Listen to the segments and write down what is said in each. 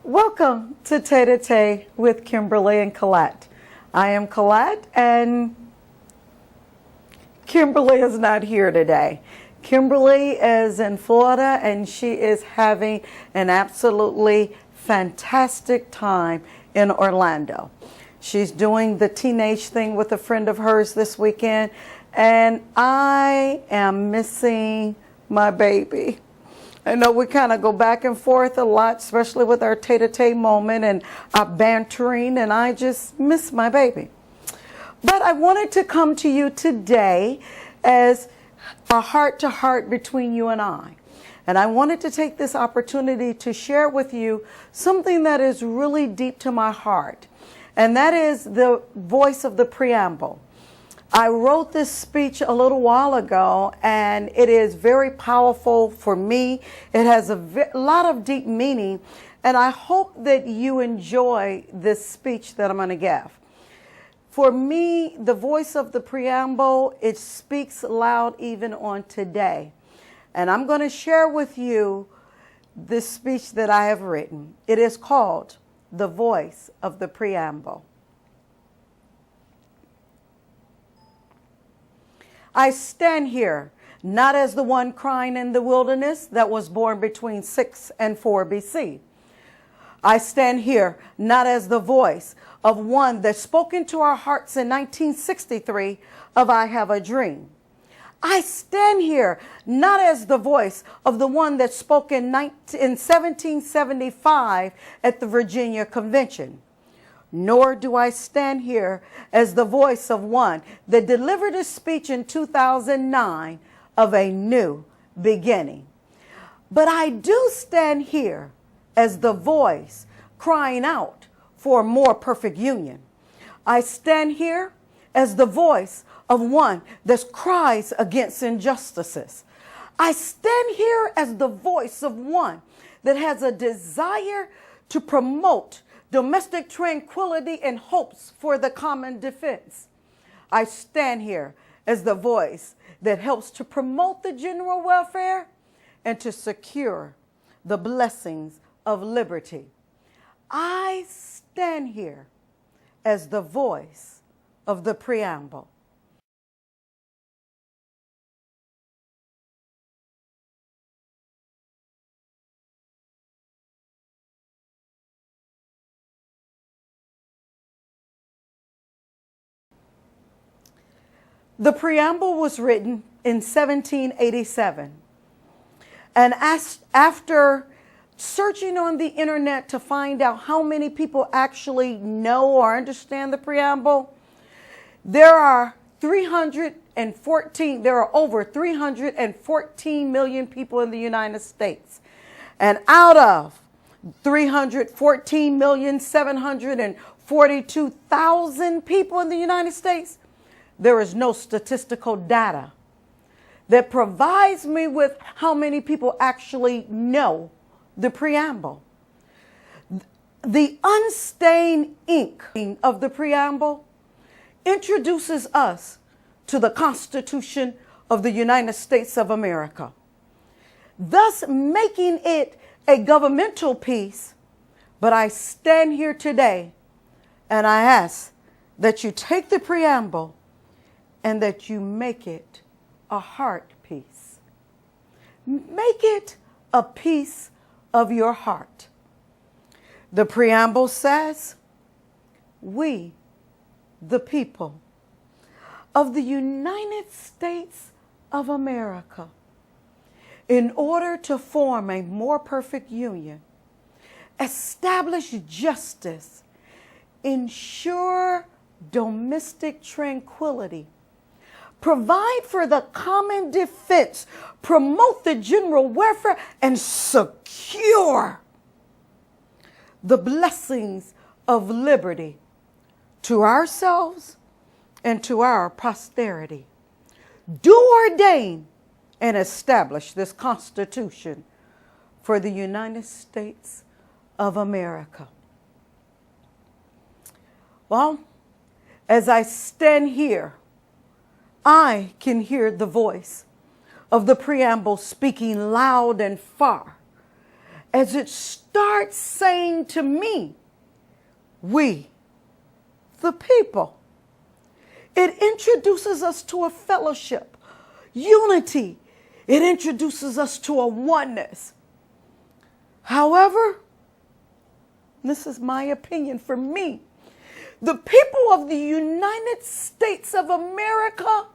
Welcome to Tete-A-Tete with Kimberly and Colette. I am Colette and Kimberly is not here today. Kimberly is in Florida and she is having an absolutely fantastic time in Orlando. She's doing the teenage thing with a friend of hers this weekend and I am missing my baby. I know we kind of go back and forth a lot, especially with our tete-a-tete moment and our bantering, and I just miss my baby. But I wanted to come to you today as a heart-to-heart between you and I. And I wanted to take this opportunity to share with you something that is really deep to my heart, and that is the voice of the preamble. I wrote this speech a little while ago, and it is very powerful for me. It has a lot of deep meaning, and I hope that you enjoy this speech that I'm going to give. For me, the voice of the preamble, it speaks loud even on today. And I'm going to share with you this speech that I have written. It is called The Voice of the Preamble. I stand here not as the one crying in the wilderness that was born between 6 and 4 BC. I stand here not as the voice of one that spoke into our hearts in 1963 of I Have a Dream. I stand here not as the voice of the one that spoke in 1775 at the Virginia Convention. Nor do I stand here as the voice of one that delivered a speech in 2009 of a new beginning. But I do stand here as the voice crying out for a more perfect union. I stand here as the voice of one that cries against injustices. I stand here as the voice of one that has a desire to promote domestic tranquility and hopes for the common defense. I stand here as the voice that helps to promote the general welfare and to secure the blessings of liberty. I stand here as the voice of the preamble. The preamble was written in 1787. And after searching on the internet to find out how many people actually know or understand the preamble, there are over 314 million people in the United States. And out of 314,742,000 people in the United States, there is no statistical data that provides me with how many people actually know the preamble. The unstained ink of the preamble introduces us to the Constitution of the United States of America, thus making it a governmental piece. But I stand here today and I ask that you take the preamble and that you make it a heart piece. Make it a piece of your heart. The preamble says, we, the people of the United States of America, in order to form a more perfect union, establish justice, ensure domestic tranquility, provide for the common defense, promote the general welfare, and secure the blessings of liberty to ourselves and to our posterity. Do ordain and establish this Constitution for the United States of America. Well, as I stand here, I can hear the voice of the preamble speaking loud and far. as it starts saying to me, we, the people. It introduces us to a fellowship, unity. It introduces us to a oneness. However, this is my opinion for me, the people of the United States of America,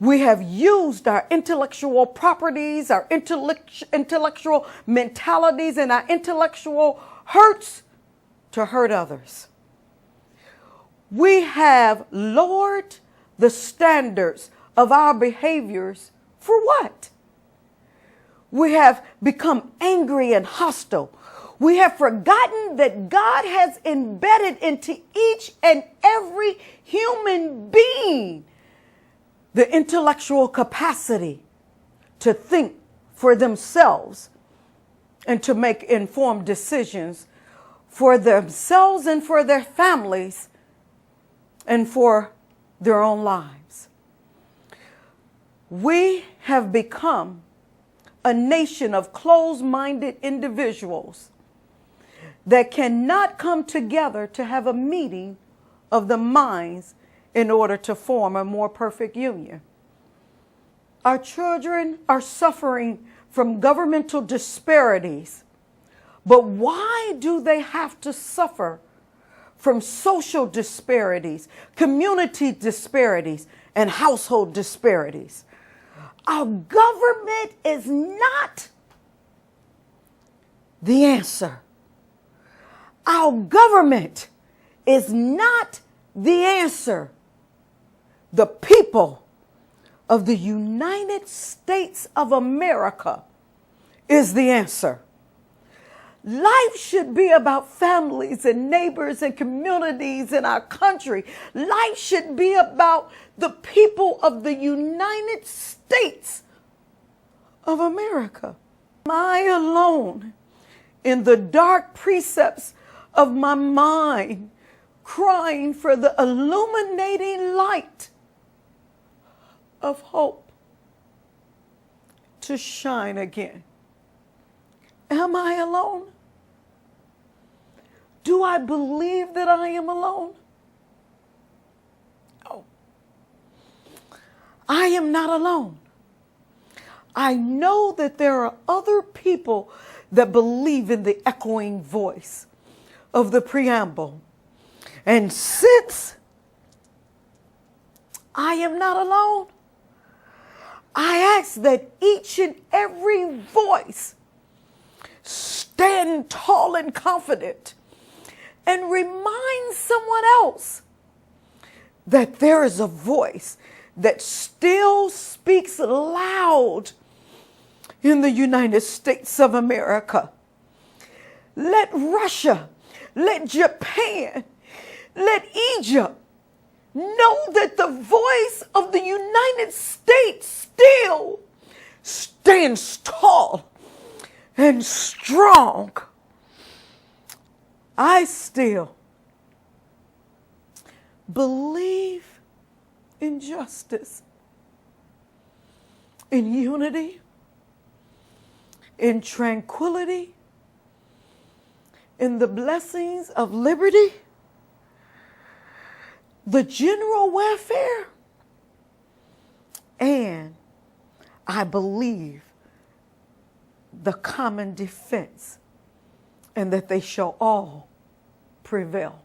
we have used our intellectual properties, our intellectual mentalities, and our intellectual hurts to hurt others. We have lowered the standards of our behaviors for what? We have become angry and hostile. We have forgotten that God has embedded into each and every human being the intellectual capacity to think for themselves and to make informed decisions for themselves and for their families and for their own lives. We have become a nation of closed-minded individuals that cannot come together to have a meeting of the minds in order to form a more perfect union. Our children are suffering from governmental disparities, but why do they have to suffer from social disparities, community disparities, and household disparities? Our government is not the answer. Our government is not the answer. The people of the United States of America is the answer. Life should be about families and neighbors and communities in our country. Life should be about the people of the United States of America. Am I alone in the dark precepts of my mind, crying for the illuminating light of hope to shine again? Am I alone? Do I believe that I am alone? No. I am not alone. I know that there are other people that believe in the echoing voice of the preamble. And since I am not alone, I ask that each and every voice stand tall and confident and remind someone else that there is a voice that still speaks loud in the United States of America. Let Russia, let Japan, let Egypt know that the voice of the United States still stands tall and strong. I still believe in justice, in unity, in tranquility, in the blessings of liberty, the general welfare, and I believe the common defense, and that they shall all prevail.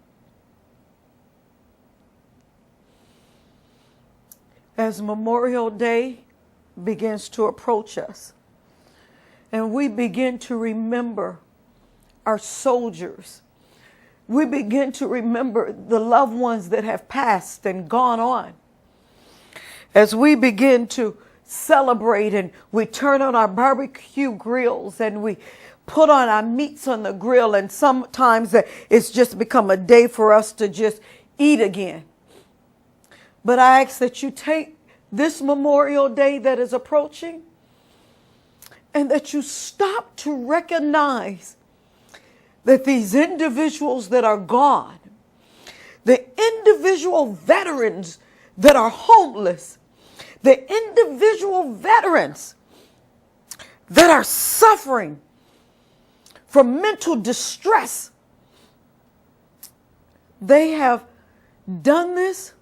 As Memorial Day begins to approach us, and we begin to remember our soldiers, we begin to remember the loved ones that have passed and gone on. As we begin to celebrate and we turn on our barbecue grills and we put on our meats on the grill, and sometimes it's just become a day for us to just eat again. But I ask that you take this Memorial Day that is approaching and that you stop to recognize that these individuals that are gone, the individual veterans that are homeless, the individual veterans that are suffering from mental distress. They have done this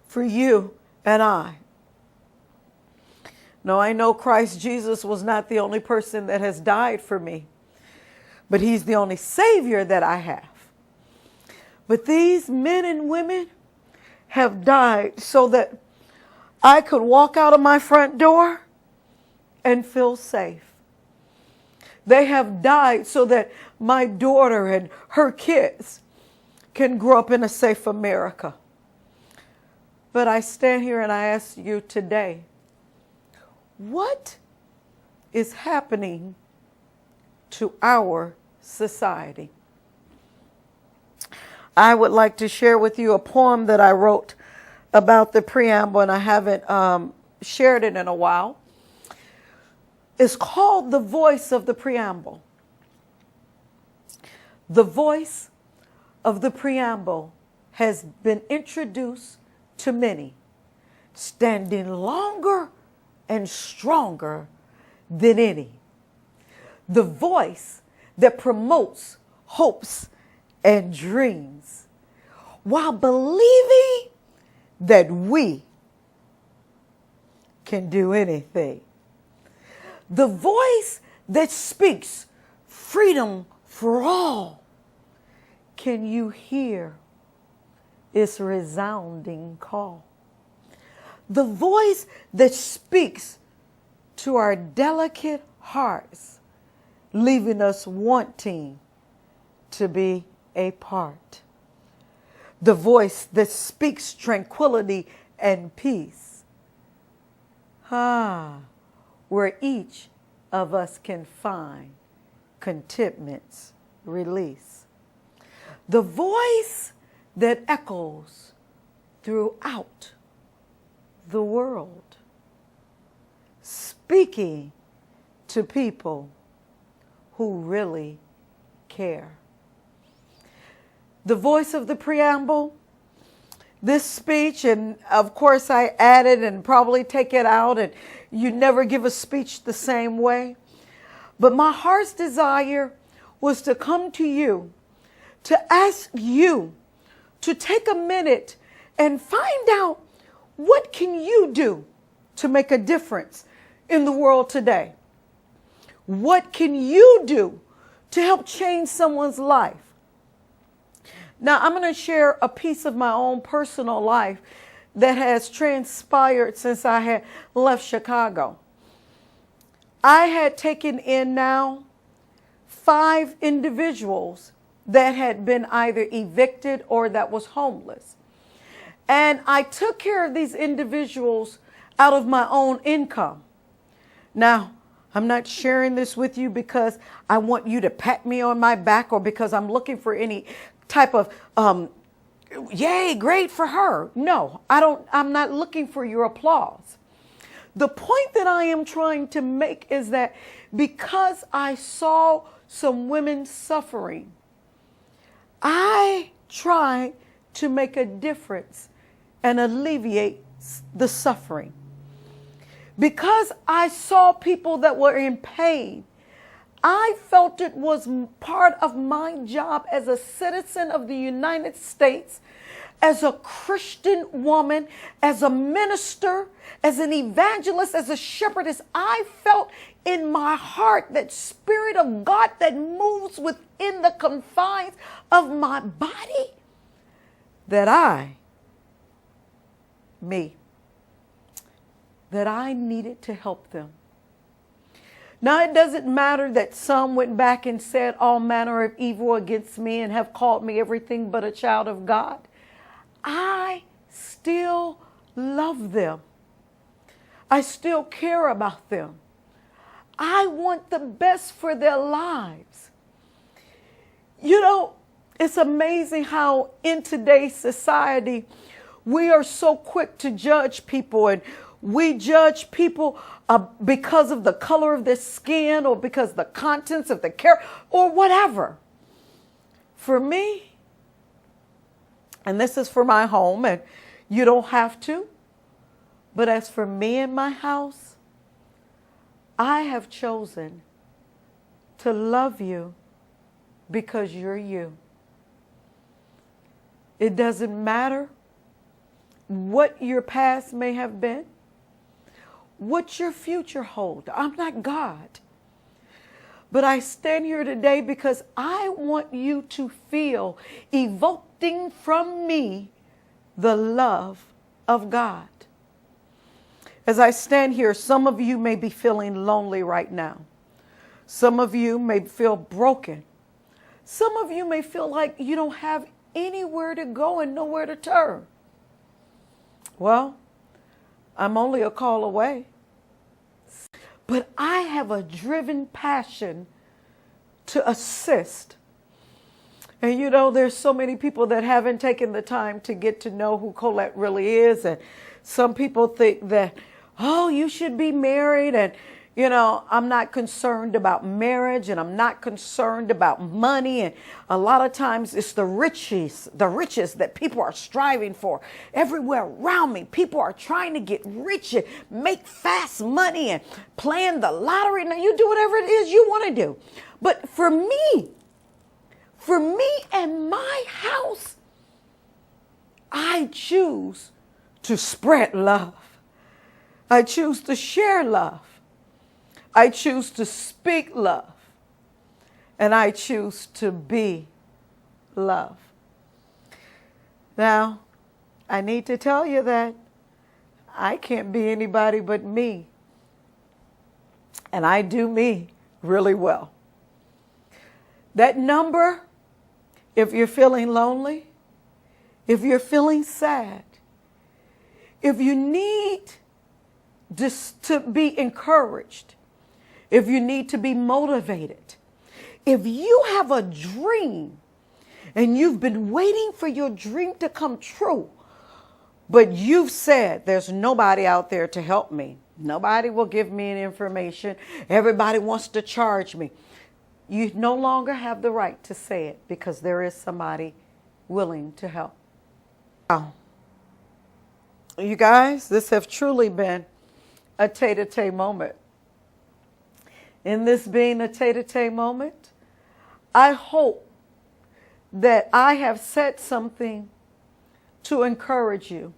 for you and I. Now, I know Christ Jesus was not the only person that has died for me, but he's the only Savior that I have. But these men and women have died so that I could walk out of my front door and feel safe. They have died so that my daughter and her kids can grow up in a safe America. But I stand here and I ask you today, what is happening to our society? I would like to share with you a poem that I wrote about the preamble, and I haven't shared it in a while. It's called The Voice of the Preamble. The voice of the preamble has been introduced to many, standing longer and stronger than any. The voice that promotes hopes and dreams while believing that we can do anything. The voice that speaks freedom for all. Can you hear its resounding call? The voice that speaks to our delicate hearts, leaving us wanting to be a part. The voice that speaks tranquility and peace. Where each of us can find contentment's release. The voice that echoes throughout the world, speaking to people who really care. The voice of the preamble, this speech, and of course I added and probably take it out, and you never give a speech the same way. But my heart's desire was to come to you, to ask you to take a minute and find out, what can you do to make a difference in the world today? What can you do to help change someone's life? Now, I'm going to share a piece of my own personal life that has transpired since I had left Chicago. I had taken in now 5 individuals that had been either evicted or that was homeless. And I took care of these individuals out of my own income. Now, I'm not sharing this with you because I want you to pat me on my back or because I'm looking for any type of, yay, great for her. No, I'm not looking for your applause. The point that I am trying to make is that because I saw some women suffering, I tried to make a difference and alleviate the suffering. Because I saw people that were in pain, I felt it was part of my job as a citizen of the United States, as a Christian woman, as a minister, as an evangelist, as a shepherdess. I felt in my heart that Spirit of God that moves within the confines of my body, that I needed to help them. Now, it doesn't matter that some went back and said all manner of evil against me and have called me everything but a child of God. I still love them. I still care about them. I want the best for their lives. You know, it's amazing how in today's society, we are so quick to judge people, and we judge people because of the color of their skin or because the contents of the character or whatever. For me, and this is for my home, and you don't have to, but as for me and my house, I have chosen to love you because you're you. It doesn't matter what your past may have been, what your future holds. I'm not God. But I stand here today because I want you to feel evoking from me the love of God. As I stand here, some of you may be feeling lonely right now. Some of you may feel broken. Some of you may feel like you don't have anywhere to go and nowhere to turn. Well, I'm only a call away. But I have a driven passion to assist. And you know, there's so many people that haven't taken the time to get to know who Colette really is. And some people think that, oh, you should be married. And, you know, I'm not concerned about marriage and I'm not concerned about money. And a lot of times it's the riches that people are striving for. Everywhere around me, people are trying to get rich and make fast money and playing the lottery. Now you do whatever it is you want to do. But for me and my house, I choose to spread love. I choose to share love. I choose to speak love. And I choose to be love. Now, I need to tell you that I can't be anybody but me. And I do me really well. That number, if you're feeling lonely, if you're feeling sad, if you need just to be encouraged, if you need to be motivated, if you have a dream and you've been waiting for your dream to come true, but you've said there's nobody out there to help me. Nobody will give me any information. Everybody wants to charge me. You no longer have the right to say it because there is somebody willing to help. Wow. You guys, this has truly been a tete-a-tete moment. In this being a tete-a-tete moment, I hope that I have said something to encourage you.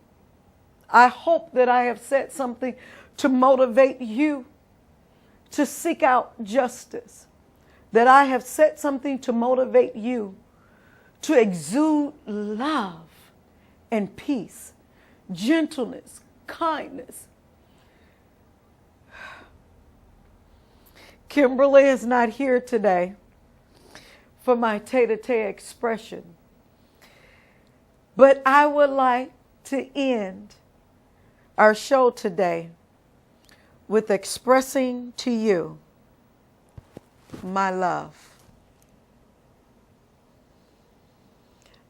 I hope that I have said something to motivate you to seek out justice. That I have said something to motivate you to exude love and peace, gentleness, kindness. Kimberly is not here today for my tete-a-tete expression. But I would like to end our show today with expressing to you my love.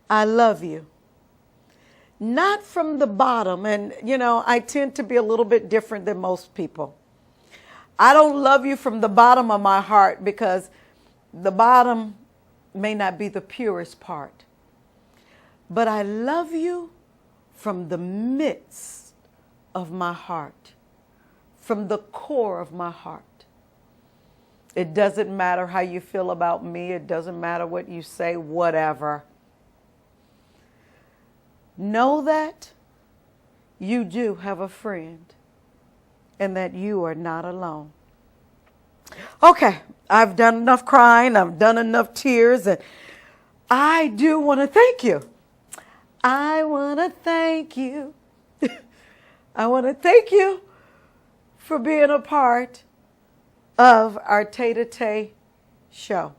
I love you. Not from the bottom. And, you know, I tend to be a little bit different than most people. I don't love you from the bottom of my heart because the bottom may not be the purest part. But I love you from the midst of my heart, from the core of my heart. It doesn't matter how you feel about me. It doesn't matter what you say, whatever. Know that you do have a friend and that you are not alone. Okay, I've done enough crying. I've done enough tears. And I do want to thank you. I want to thank you. I want to thank you for being a part of our Tete-A-Tete show.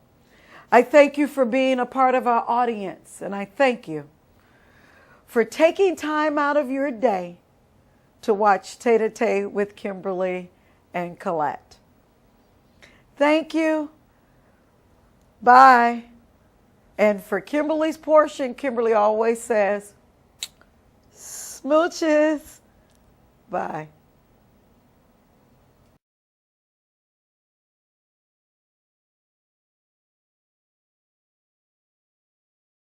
I thank you for being a part of our audience. And I thank you for taking time out of your day to watch Tete-A-Tete with Kimberly and Colette. Thank you. Bye. And for Kimberly's portion, Kimberly always says, smooches. Bye.